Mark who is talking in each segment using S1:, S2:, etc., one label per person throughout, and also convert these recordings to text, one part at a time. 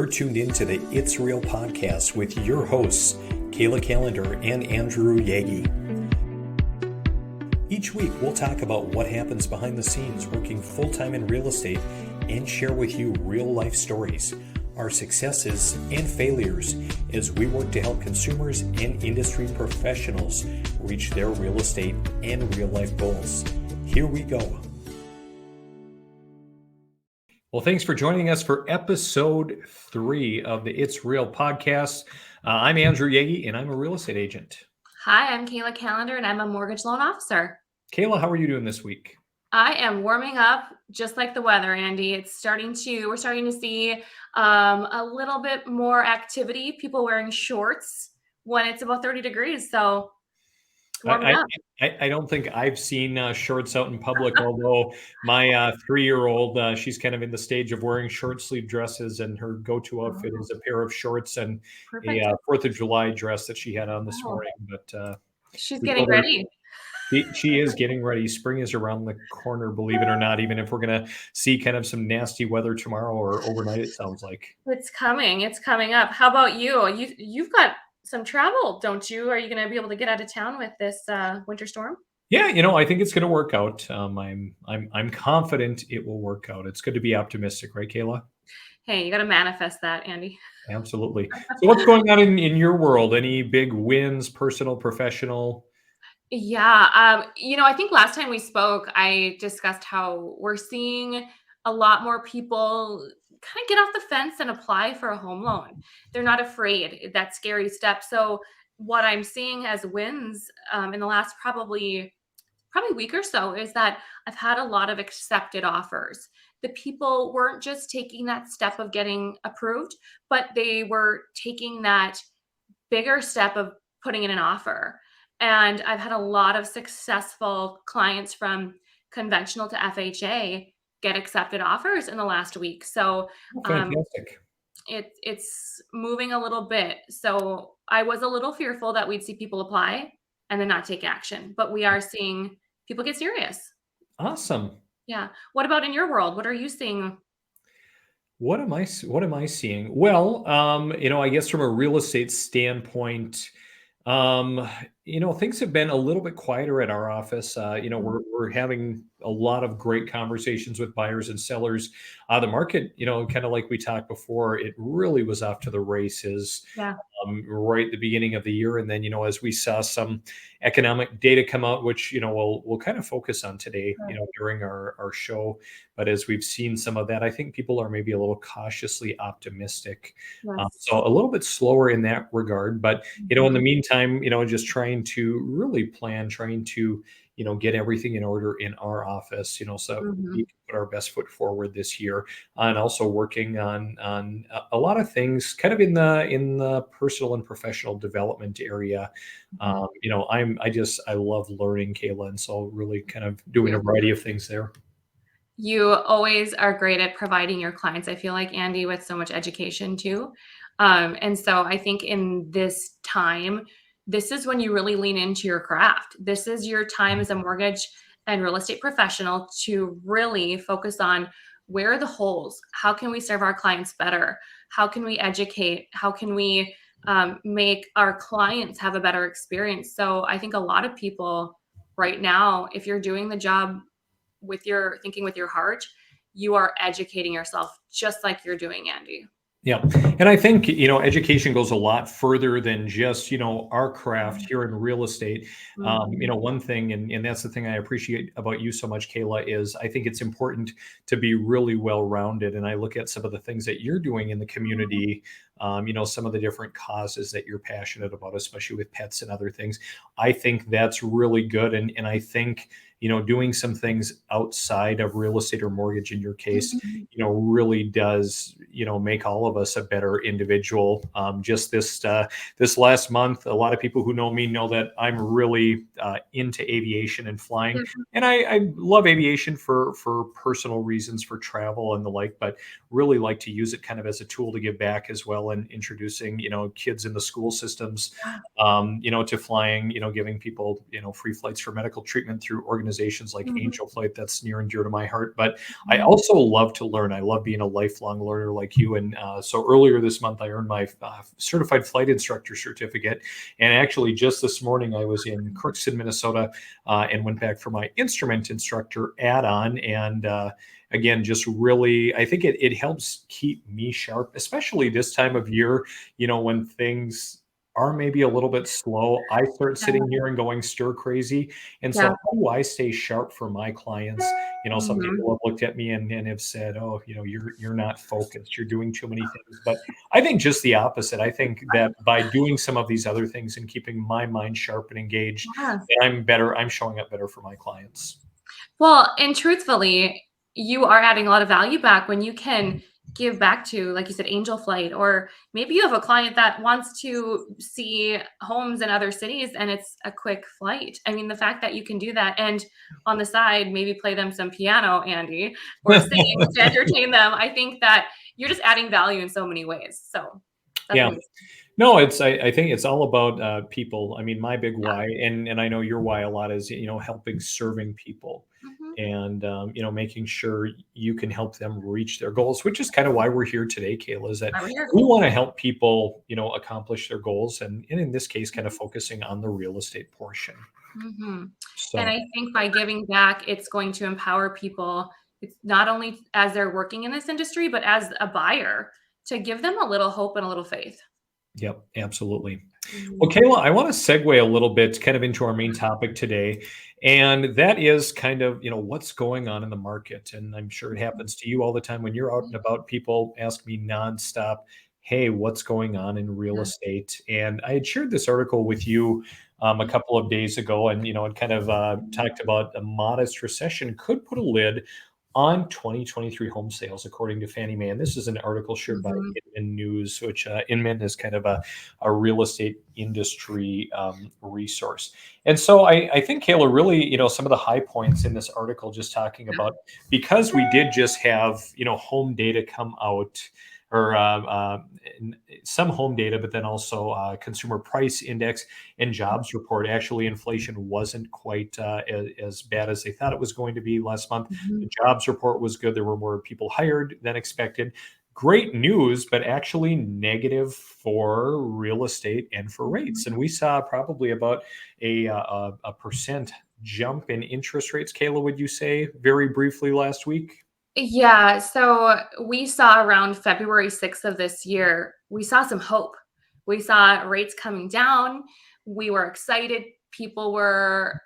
S1: tuned into the It's Real podcast with your hosts, Kayla Andrew and Andrew Yagi. Each week, we'll talk about what happens behind the scenes working full-time in real estate and share with you real-life stories, our successes and failures as we work to help consumers and industry professionals reach their real estate and real-life goals. Here we go. Well, thanks for joining us for episode 3 of the It's Real podcast. I'm Andrew Yagi, and I'm a real estate agent.
S2: Hi, I'm Kayla Andrew, and I'm a mortgage loan officer.
S1: Kayla, how are you doing this week?
S2: I am warming up just like the weather, Andy. We're starting to see a little bit more activity, people wearing shorts when it's about 30 degrees. So warming up.
S1: I don't think I've seen shorts out in public, although my 3-year-old, she's kind of in the stage of wearing short sleeve dresses, and her go-to outfit is a pair of shorts and
S2: Perfect.
S1: a 4th of July dress that she had on this morning. But
S2: she's getting ready.
S1: She is getting ready. Spring is around the corner, believe it or not, even if we're going to see kind of some nasty weather tomorrow or overnight, it sounds like.
S2: It's coming. It's coming up. How about you? You've got some travel, don't you? Are you going to be able to get out of town with this winter storm?
S1: Yeah, I think it's going to work out. I'm confident it will work out. It's good to be optimistic, right, Kayla?
S2: Hey, you got to manifest that, Andy.
S1: Absolutely. So what's going on in your world? Any big wins, personal, professional?
S2: Yeah. I think last time we spoke, I discussed how we're seeing a lot more people kind of get off the fence and apply for a home loan. They're not afraid, that scary step. So what I'm seeing as wins in the last probably week or so is that I've had a lot of accepted offers. The people weren't just taking that step of getting approved, but they were taking that bigger step of putting in an offer. And I've had a lot of successful clients from conventional to FHA get accepted offers in the last week. So
S1: Fantastic.
S2: It's moving a little bit. So I was a little fearful that we'd see people apply and then not take action, but we are seeing people get serious.
S1: Awesome.
S2: Yeah. What about in your world? What are you seeing?
S1: What am I seeing? Well, I guess from a real estate standpoint, things have been a little bit quieter at our office. We're having a lot of great conversations with buyers and sellers. The market, kind of like we talked before, it really was off to the races.
S2: Yeah.
S1: Right at the beginning of the year. And then, as we saw some economic data come out, which, we'll kind of focus on today, during our show. But as we've seen some of that, I think people are maybe a little cautiously optimistic.
S2: Yes.
S1: So a little bit slower in that regard. But, in the meantime, just trying to really plan, trying to, get everything in order in our office, so we can put our best foot forward this year, and also working on a lot of things kind of in the personal and professional development area. I love learning, Kayla, and so really kind of doing a variety of things there.
S2: You always are great at providing your clients, I feel like, Andy, with so much education too. And so I think in this time, this is when you really lean into your craft. This is your time as a mortgage and real estate professional to really focus on where are the holes? How can we serve our clients better? How can we educate? How can we make our clients have a better experience? So I think a lot of people right now, if you're doing the job with your heart, you are educating yourself just like you're doing, Andy.
S1: Yeah. And I think, education goes a lot further than just, our craft here in real estate. One thing, and that's the thing I appreciate about you so much, Kayla, is I think it's important to be really well-rounded. And I look at some of the things that you're doing in the community, some of the different causes that you're passionate about, especially with pets and other things. I think that's really good. And I think, doing some things outside of real estate or mortgage in your case, really does, make all of us a better individual. Just this last month, a lot of people who know me know that I'm really into aviation and flying. And I love aviation for personal reasons, for travel and the like, but really like to use it kind of as a tool to give back as well well, and introducing, kids in the school systems,
S2: Yeah.
S1: to flying, giving people, free flights for medical treatment through organizations like
S2: Mhm.
S1: Angel Flight. That's near and dear to my heart. But I
S2: Mhm.
S1: also love to learn. I love being a lifelong learner like you. And so earlier this month, I earned my certified flight instructor certificate. And actually, just this morning, I was in Crookston, Minnesota, and went back for my instrument instructor add-on. And again, just really, I think it helps keep me sharp, especially this time of year, when things are maybe a little bit slow. I start
S2: Yeah.
S1: sitting here and going stir crazy. And so
S2: Yeah.
S1: how do I stay sharp for my clients? Some
S2: Mhm.
S1: people have looked at me and have said, oh, you're not focused. You're doing too many things. But I think just the opposite. I think that by doing some of these other things and keeping my mind sharp and engaged,
S2: Yeah.
S1: that I'm better. I'm showing up better for my clients.
S2: Well, and truthfully, you are adding a lot of value back when you can give back to, like you said, Angel Flight, or maybe you have a client that wants to see homes in other cities and it's a quick flight. I mean, the fact that you can do that and on the side, maybe play them some piano, Andy, or sing to entertain them. I think that you're just adding value in so many ways. So that's
S1: Yeah.
S2: amazing.
S1: No, I think it's all about people. I mean, my big
S2: Yeah.
S1: why, and I know your why a lot is, helping, serving people,
S2: Mhm.
S1: and making sure you can help them reach their goals, which is kind of why we're here today, Kayla, is that
S2: Over here.
S1: we want to help people, accomplish their goals, and in this case, kind of
S2: Mhm.
S1: focusing on the real estate portion.
S2: Mhm. And
S1: So,
S2: I think by giving back, it's going to empower people. It's not only as they're working in this industry, but as a buyer to give them a little hope and a little faith.
S1: yep, absolutely. Well,
S2: Mhm.
S1: Kayla, I want to segue a little bit kind of into our main topic today. And that is kind of, what's going on in the market. And I'm sure it happens to you all the time when you're out and about. People ask me nonstop, hey, what's going on in real
S2: Yeah.
S1: estate? And I had shared this article with you a
S2: Mhm.
S1: couple of days ago, and, it kind of talked about a modest recession could put a lid on 2023 home sales, according to Fannie Mae. And this is an article shared by
S2: Mhm.
S1: Inman News, which Inman is kind of a real estate industry resource. And so I think, Kayla, really, some of the high points in this article just talking
S2: Yeah.
S1: about, because we did just have, home data come out, or some home data, but then also consumer price index and jobs report. Actually, inflation wasn't quite as bad as they thought it was going to be last month.
S2: Mhm.
S1: The jobs report was good. There were more people hired than expected. Great news, but actually negative for real estate and for rates.
S2: Mhm.
S1: And we saw probably about a percent jump in interest rates. Kayla, would you say very briefly last week?
S2: Yeah, so we saw around February 6th of this year, we saw some hope. We saw rates coming down. We were excited. People were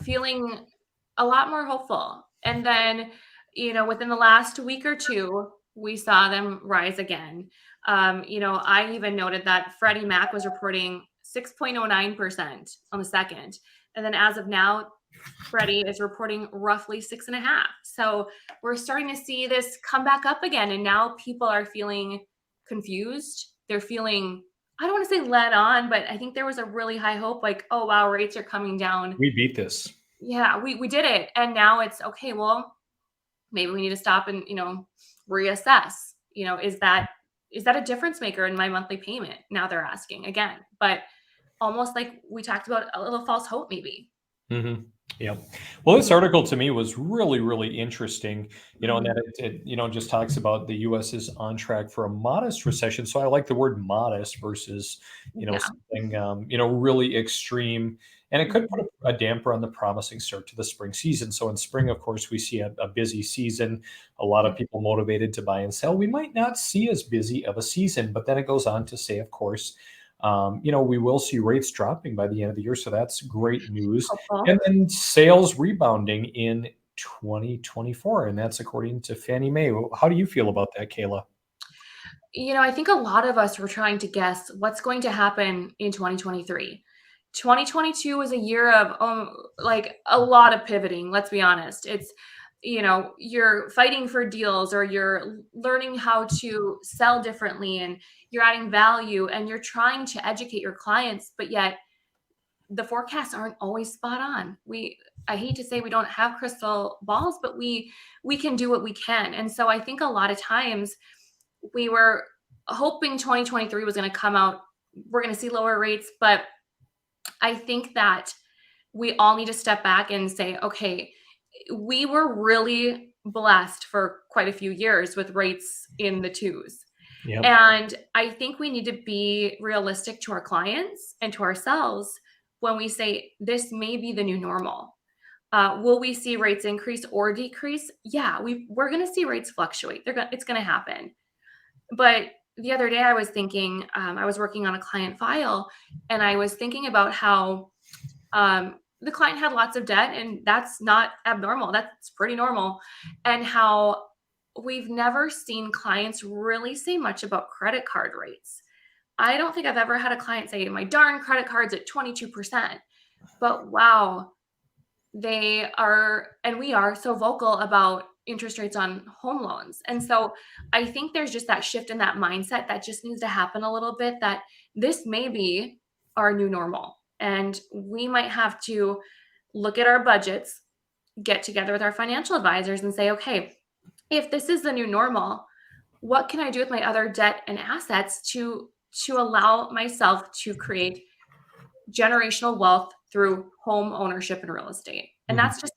S2: feeling a lot more hopeful. And then, within the last week or two, we saw them rise again. I even noted that Freddie Mac was reporting 6.09% on the second. And then as of now, Freddie is reporting roughly 6.5. So we're starting to see this come back up again. And now people are feeling confused. They're feeling, I don't want to say led on, but I think there was a really high hope like, oh, wow, rates are coming down.
S1: We beat this.
S2: Yeah, we did it. And now it's okay, well, maybe we need to stop and, reassess. Is that a difference maker in my monthly payment? Now they're asking again. But almost like we talked about a little false hope, maybe.
S1: Hmm. Yeah. Well, this
S2: Mhm.
S1: article to me was really, really interesting, and
S2: Mhm.
S1: that it just talks about the U.S. is on track for a modest recession. So I like the word modest versus,
S2: Yeah.
S1: something, really extreme. And it could put
S2: Mhm.
S1: a damper on the promising start to the spring season. So in spring, of course, we see a busy season, a lot of people motivated to buy and sell. We might not see as busy of a season, but then it goes on to say, of course, we will see rates dropping by the end of the year. So that's great news.
S2: Hopeful.
S1: And then sales rebounding in 2024. And that's according to Fannie Mae. How do you feel about that, Kayla?
S2: I think a lot of us were trying to guess what's going to happen in 2023. 2022 was a year of like a lot of pivoting, let's be honest. It's you're fighting for deals or you're learning how to sell differently and you're adding value and you're trying to educate your clients, but yet the forecasts aren't always spot on. I hate to say we don't have crystal balls, but we can do what we can. And so I think a lot of times we were hoping 2023 was going to come out. We're going to see lower rates, but I think that we all need to step back and say, okay, we were really blessed for quite a few years with rates in the twos.
S1: Yep.
S2: And I think we need to be realistic to our clients and to ourselves when we say this may be the new normal. Will we see rates increase or decrease? Yeah, we're going to see rates fluctuate. It's going to happen. But the other day I was thinking, I was working on a client file, and I was thinking about how the client had lots of debt, and that's not abnormal. That's pretty normal. And how we've never seen clients really say much about credit card rates. I don't think I've ever had a client say, my darn credit card's at 22%. But wow, they are, and we are so vocal about interest rates on home loans. And so I think there's just that shift in that mindset that just needs to happen a little bit, that this may be our new normal. And we might have to look at our budgets, get together with our financial advisors and say, okay, if this is the new normal, what can I do with my other debt and assets to allow myself to create generational wealth through home ownership and real estate? And
S1: Mhm.
S2: that's just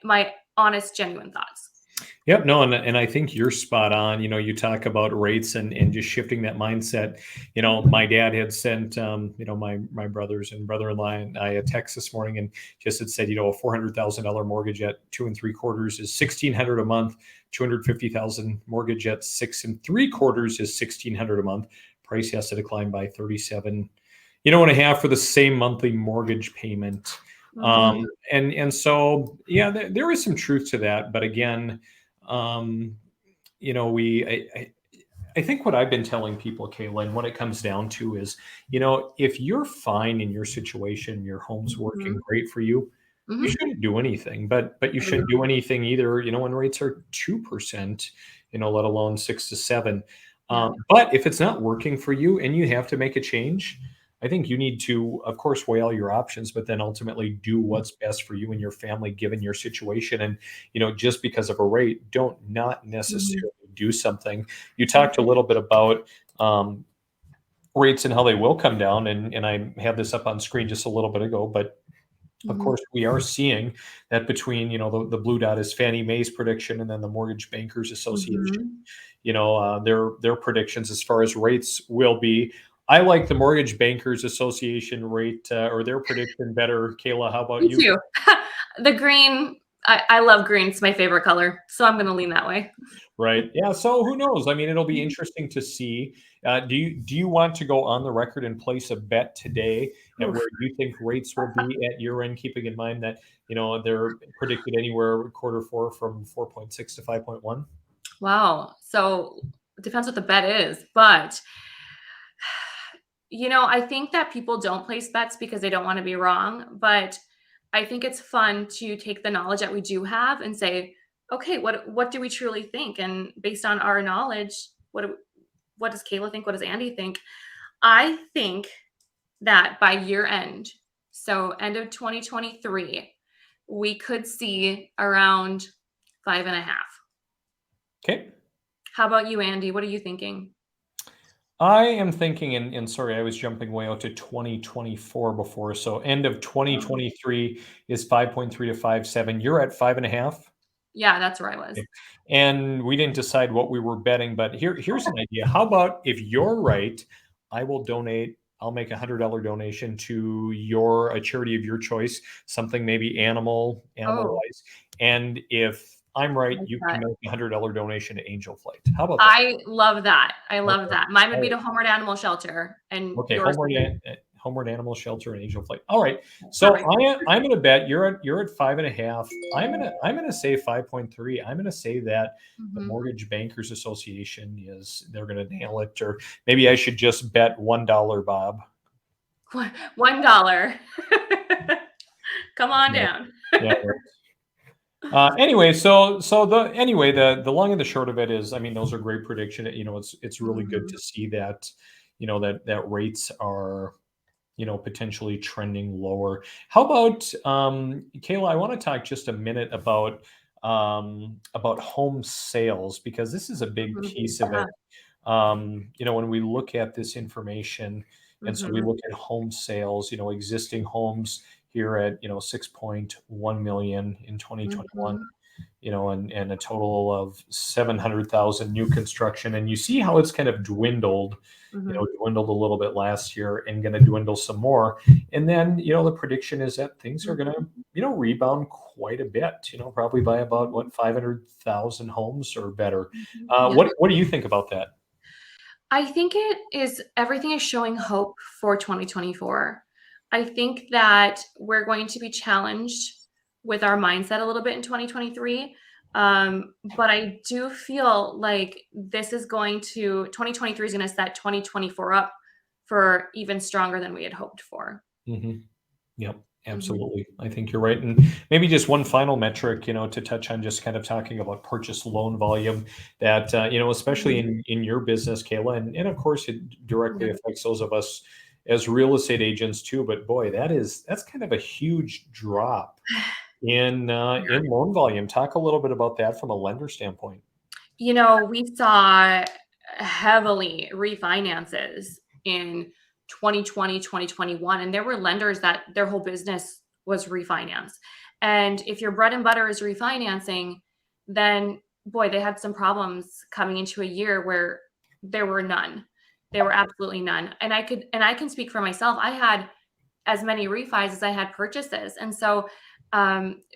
S2: my honest, genuine thoughts.
S1: Yep. No, and I think you're spot on. You talk about rates and just shifting that mindset. My dad had sent, my brothers and brother-in-law and I a text this morning and just had said, a $400,000 mortgage at 2 3/4 is 1,600 a month. 250,000 mortgage at 6 3/4 is 1,600 a month. Price has to decline by 37, and a half for the same monthly mortgage payment.
S2: Mhm.
S1: And so, yeah, there is some truth to that. But again, um, I think what I've been telling people, Kayla, and what it comes down to is, if you're fine in your situation, your home's working
S2: Mhm.
S1: great for you, you
S2: Mhm.
S1: shouldn't do anything. But you shouldn't do anything either, when rates are 2%, let alone 6 to 7.
S2: Yeah.
S1: But if it's not working for you and you have to make a change, I think you need to, of course, weigh all your options, but then ultimately do what's best for you and your family, given your situation. And, just because of a rate, don't not
S2: Mhm.
S1: necessarily do something. You
S2: Mhm.
S1: talked a little bit about rates and how they will come down. And I had this up on screen just a little bit ago, but of
S2: Mhm.
S1: course, we are seeing that between, the blue dot is Fannie Mae's prediction and then the Mortgage Bankers Association,
S2: Mhm.
S1: their predictions as far as rates will be. I like the Mortgage Bankers Association rate or their prediction better. Kayla, how about
S2: Me
S1: you?
S2: too. The green, I love green. It's my favorite color. So I'm going to lean that way.
S1: Right. Yeah. So who knows? I mean, it'll be
S2: Mhm.
S1: interesting to see. Do you want to go on the record and place a bet today at
S2: Oof.
S1: where you think rates will be at year end, keeping in mind that they're predicted anywhere quarter 4 from 4.6 to 5.1?
S2: Wow. So it depends what the bet is. But, I think that people don't place bets because they don't want to be wrong. But I think it's fun to take the knowledge that we do have and say, okay, what do we truly think? And based on our knowledge, what does Kayla think? What does Andy think? I think that by year end, so end of 2023, we could see around 5.5.
S1: Okay.
S2: How about you, Andy? What are you thinking?
S1: I am thinking, and sorry, I was jumping way out to 2024 before. So end of
S2: Um,
S1: 2023 is 5.3 to 5.7. You're at 5.5.
S2: yeah, that's where I was.
S1: And we didn't decide what we were betting, but here's an idea. How about if you're right, I'll make $100 donation to a charity of your choice, something maybe animal
S2: Oh,
S1: wise. And if I'm
S2: I
S1: right,
S2: like
S1: you can
S2: that.
S1: make $100 donation to Angel Flight. How about that?
S2: I love that. I love
S1: Okay.
S2: that. Mine would
S1: All
S2: be
S1: right.
S2: to Homeward Animal Shelter, and
S1: Okay.
S2: yours would be
S1: Homeward Animal Shelter and Angel Flight. All right. So
S2: perfect.
S1: I'm going to bet you're at 5.5. I'm gonna say 5.3. I'm going to say that the
S2: Mhm.
S1: Mortgage Bankers Association they're going to nail it, or maybe I should just bet $1, Bob.
S2: $1. Come on
S1: Yeah.
S2: down.
S1: Yeah. Anyway, the long and the short of it is, I mean, those are great prediction. It's really good
S2: Mhm.
S1: to see that, that rates are, potentially trending lower. How about, Kayla? I want to talk just a minute about home sales, because this is a big
S2: Mhm.
S1: piece of
S2: Yeah.
S1: it. when we look at this information, and so we
S2: Mhm.
S1: look at home sales, existing homes here at 6.1 million in 2021,
S2: Mhm.
S1: and a total of 700,000 new construction. And you see how it's kind of
S2: Mhm.
S1: dwindled a little bit last year and going to dwindle some more. And then, the prediction is that things are going to,
S2: Mhm.
S1: rebound quite a bit, probably by about what, 500,000 homes or better.
S2: Mhm. Yeah.
S1: What do you think about that?
S2: I think everything is showing hope for 2024. I think that we're going to be challenged with our mindset a little bit in 2023. But I do feel like 2023 is going to set 2024 up for even stronger than we had hoped for.
S1: Hmm. Yep,
S2: Mhm.
S1: absolutely. I think you're right. And maybe just one final metric, to touch on, just kind of talking about purchase loan volume that, especially
S2: Mhm.
S1: in your business, Kayla, and of course it directly
S2: Yeah.
S1: affects those of us as real estate agents too. But boy, that's kind of a huge drop in loan volume. Talk a little bit about that from a lender standpoint.
S2: We saw heavily refinances in 2020, 2021, and there were lenders that their whole business was refinance. And if your bread and butter is refinancing, then boy, they had some problems coming into a year where there were none. There were absolutely none. And I can speak for myself. I had as many refis as I had purchases. And so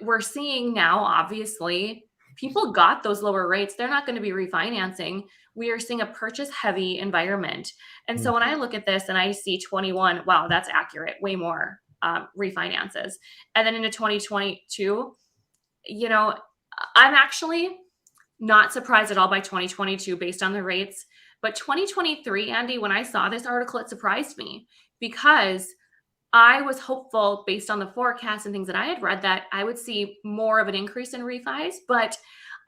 S2: we're seeing now, obviously, people got those lower rates. They're not going to be refinancing. We are seeing a purchase heavy environment. And so when I look at this and I see 21, wow, that's accurate, way more refinances. And then into 2022, you know, I'm actually not surprised at all by 2022 based on the rates. But 2023, Andy, when I saw this article, it surprised me because I was hopeful based on the forecast and things that I had read that I would see more of an increase in refis, but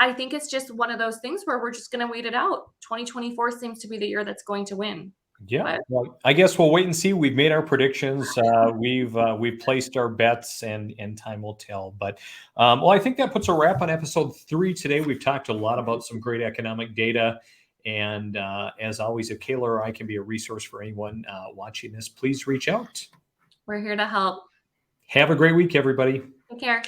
S2: I think it's just one of those things where we're just going to wait it out. 2024 seems to be the year that's going to win.
S1: Yeah,
S2: But
S1: well, I guess we'll wait and see. We've made our predictions. We've placed our bets, and time will tell. But well, I think that puts a wrap on episode 3 today. We've talked a lot about some great economic data, and as always, if Kayla or I can be a resource for anyone watching this, please reach out.
S2: we're here to help.
S1: Have a great week, everybody.
S2: Take care.